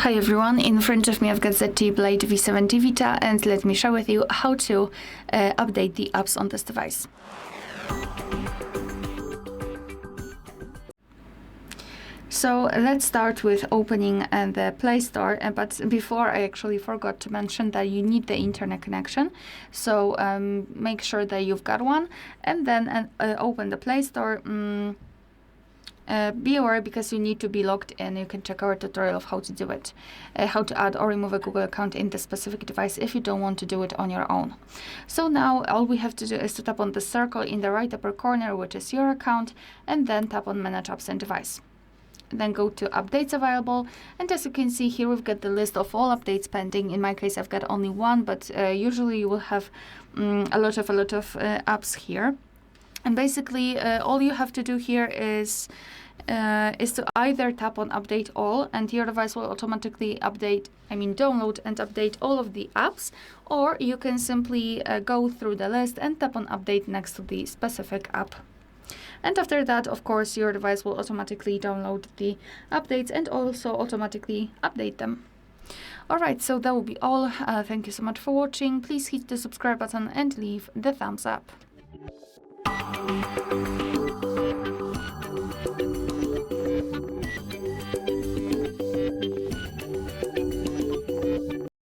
Hi everyone, in front of me I've got ZTE Blade V70 Vita, and let me share with you how to update the apps on this device. So let's start with opening the Play Store, but before I actually forgot to mention that you need the internet connection. So make sure that you've got one, and then open the Play Store. Be aware, because you need to be logged in. You can check our tutorial of how to do it, how to add or remove a Google account in the specific device if you don't want to do it on your own. So now all we have to do is to tap on the circle in the right upper corner, which is your account, and then tap on Manage Apps and Device. Then go to Updates Available, and as you can see here, we've got the list of all updates pending. In my case, I've got only one, but usually you will have a lot of apps here. And basically, all you have to do here is to either tap on Update All, and your device will automatically download and update all of the apps, or you can simply go through the list and tap on Update next to the specific app. And after that, of course, your device will automatically download the updates and also automatically update them. Alright, so that will be all. Thank you so much for watching. Please hit the subscribe button and leave the thumbs up.